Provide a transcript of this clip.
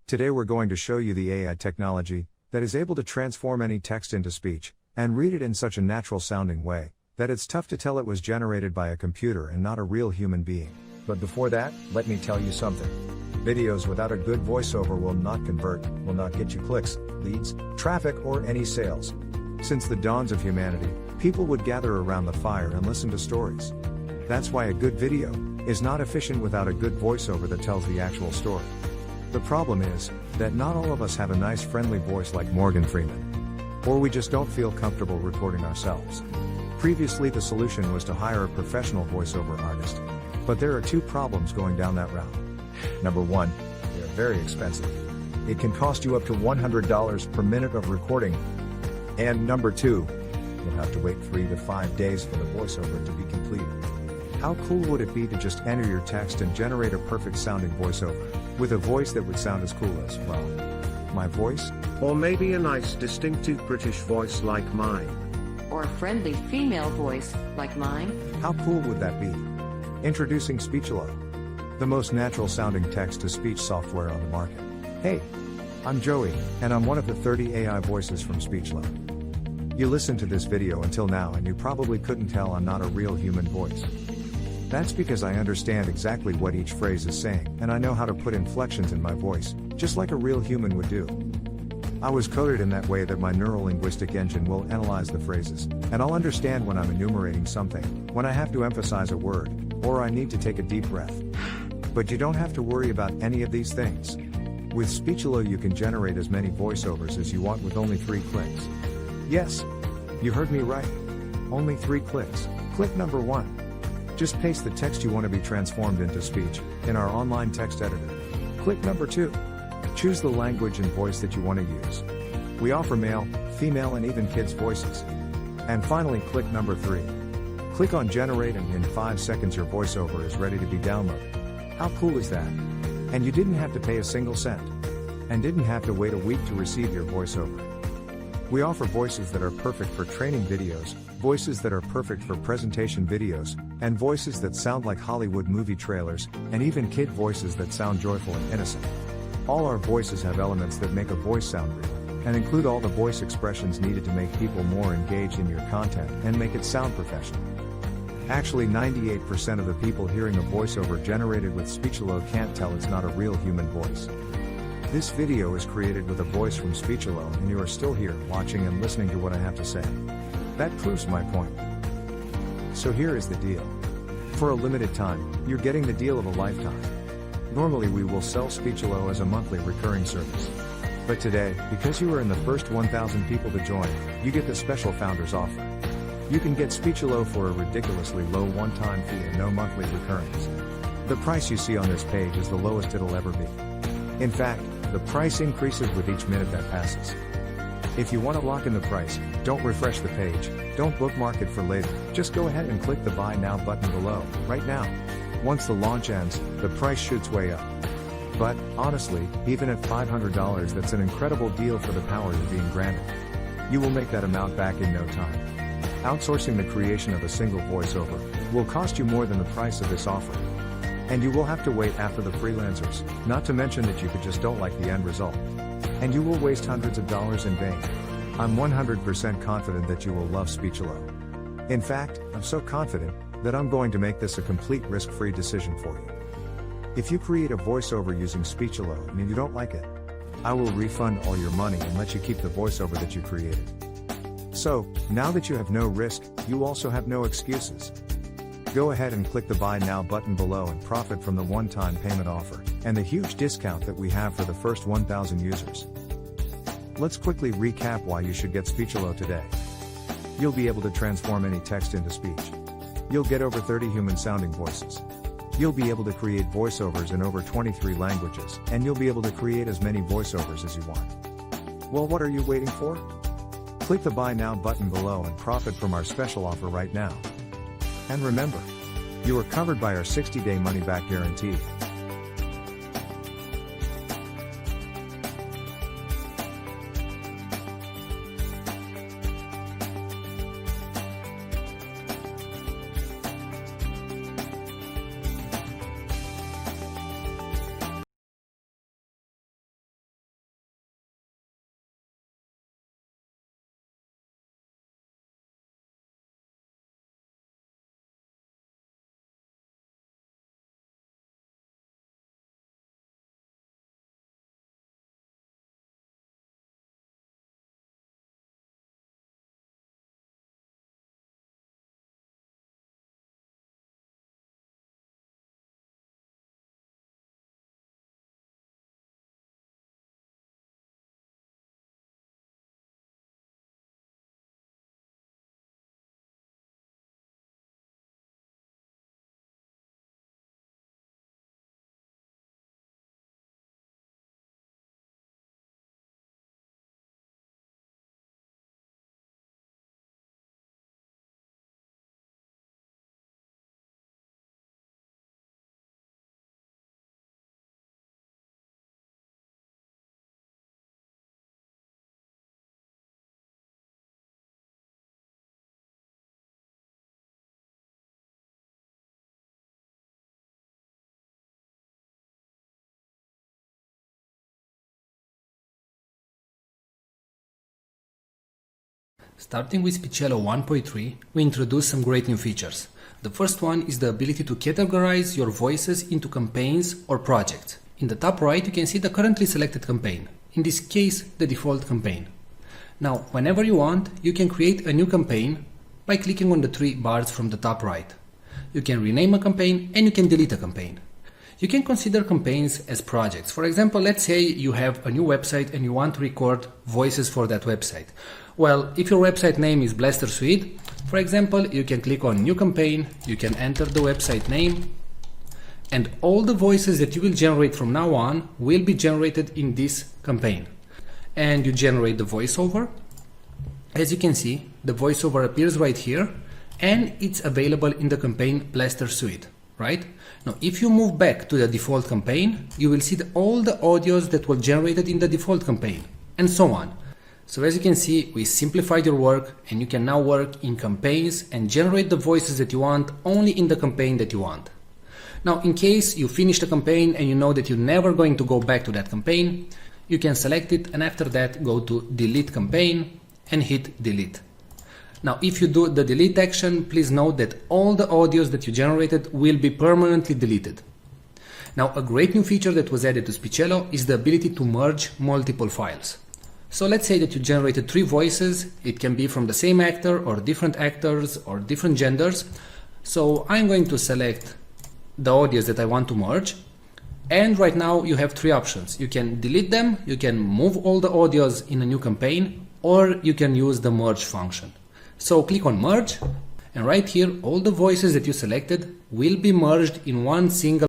Today we're going to show you the AI technology that is able to transform any text into speech and read it in such a natural sounding way that it's tough to tell it was generated by a computer and not a real human being. But before that, let me tell you something. Videos without a good voiceover will not convert, will not get you clicks, leads, traffic, or any sales. Since the dawns of humanity, people would gather around the fire and listen to stories. That's why a good video is not efficient without a good voiceover that tells the actual story. The problem is that not all of us have a nice friendly voice like Morgan Freeman. Or we just don't feel comfortable recording ourselves. Previously the solution was to hire a professional voiceover artist. But there are two problems going down that route. Number one, they are very expensive. It can cost you up to $100 per minute of recording. And number two, you'll have to wait 3 to 5 days for the voiceover to be completed. How cool would it be to just enter your text and generate a perfect sounding voiceover, with a voice that would sound as cool as, well, my voice? Or maybe a nice distinctive British voice like mine. Or a friendly female voice like mine? How cool would that be? Introducing Speechelo, the most natural sounding text-to-speech software on the market. Hey, I'm Joey, and I'm one of the 30 AI voices from Speechelo. You listened to this video until now and you probably couldn't tell I'm not a real human voice. That's because I understand exactly what each phrase is saying, and I know how to put inflections in my voice, just like a real human would do. I was coded in that way that my neuro-linguistic engine will analyze the phrases, and I'll understand when I'm enumerating something, when I have to emphasize a word, or I need to take a deep breath. But you don't have to worry about any of these things. With Speechelo you can generate as many voiceovers as you want with only 3 clicks. Yes, you heard me right. Only 3 clicks. Click number 1. Just paste the text you want to be transformed into speech in our online text editor. Click number 2. Choose the language and voice that you want to use. We offer male, female, and even kids' voices. And finally, click number 3. Click on generate and in 5 seconds your voiceover is ready to be downloaded. How cool is that? And you didn't have to pay a single cent. And didn't have to wait a week to receive your voiceover. We offer voices that are perfect for training videos, voices that are perfect for presentation videos, and voices that sound like Hollywood movie trailers, and even kid voices that sound joyful and innocent. All our voices have elements that make a voice sound real, and include all the voice expressions needed to make people more engaged in your content and make it sound professional. Actually, 98% of the people hearing a voiceover generated with Speechelo can't tell it's not a real human voice. This video is created with a voice from Speechelo and you are still here watching and listening to what I have to say. That proves my point. So here is the deal. For a limited time, you're getting the deal of a lifetime. Normally we will sell Speechelo as a monthly recurring service. But today, because you are in the first 1,000 people to join, you get the special founders offer. You can get Speechelo for a ridiculously low one-time fee and no monthly recurrings. The price you see on this page is the lowest it'll ever be. In fact, the price increases with each minute that passes. If you want to lock in the price, don't refresh the page, don't bookmark it for later, just go ahead and click the Buy Now button below, right now. Once the launch ends, the price shoots way up. But, honestly, even at $500 that's an incredible deal for the power you're being granted. You will make that amount back in no time. Outsourcing the creation of a single voiceover will cost you more than the price of this offer. And you will have to wait after the freelancers, not to mention that you just don't like the end result. And you will waste hundreds of dollars in vain. I'm 100% confident that you will love Speechelo. In fact, I'm so confident that I'm going to make this a complete risk-free decision for you. If you create a voiceover using Speechelo and you don't like it, I will refund all your money and let you keep the voiceover that you created. So, now that you have no risk, you also have no excuses. Go ahead and click the Buy Now button below and profit from the one-time payment offer, and the huge discount that we have for the first 1,000 users. Let's quickly recap why you should get Speechelo today. You'll be able to transform any text into speech. You'll get over 30 human-sounding voices. You'll be able to create voiceovers in over 23 languages, and you'll be able to create as many voiceovers as you want. Well, what are you waiting for? Click the Buy Now button below and profit from our special offer right now. And remember, you are covered by our 60-day money-back guarantee. Starting with Speechelo 1.3, we introduced some great new features. The first one is the ability to categorize your voices into campaigns or projects. In the top right, you can see the currently selected campaign. In this case, the default campaign. Now, whenever you want, you can create a new campaign by clicking on the three bars from the top right. You can rename a campaign and you can delete a campaign. You can consider campaigns as projects. For example, let's say you have a new website and you want to record voices for that website. Well, if your website name is Blaster Suite, for example, you can click on New Campaign, you can enter the website name, and all the voices that you will generate from now on will be generated in this campaign. And you generate the voiceover. As you can see, the voiceover appears right here, and it's available in the campaign Blaster Suite, right? Now, if you move back to the default campaign, you will see all the audios that were generated in the default campaign, and so on. So as you can see, we simplified your work, and you can now work in campaigns and generate the voices that you want only in the campaign that you want. Now, in case you finish the campaign and you know that you're never going to go back to that campaign, you can select it and after that go to Delete Campaign and hit Delete. Now, if you do the delete action, please note that all the audios that you generated will be permanently deleted. Now, a great new feature that was added to Speechelo is the ability to merge multiple files. So let's say that you generated 3 voices. It can be from the same actor or different actors or different genders. So I'm going to select the audios that I want to merge. And right now you have 3 options. You can delete them, you can move all the audios in a new campaign, or you can use the merge function. So click on merge, and right here all the voices that you selected will be merged in one single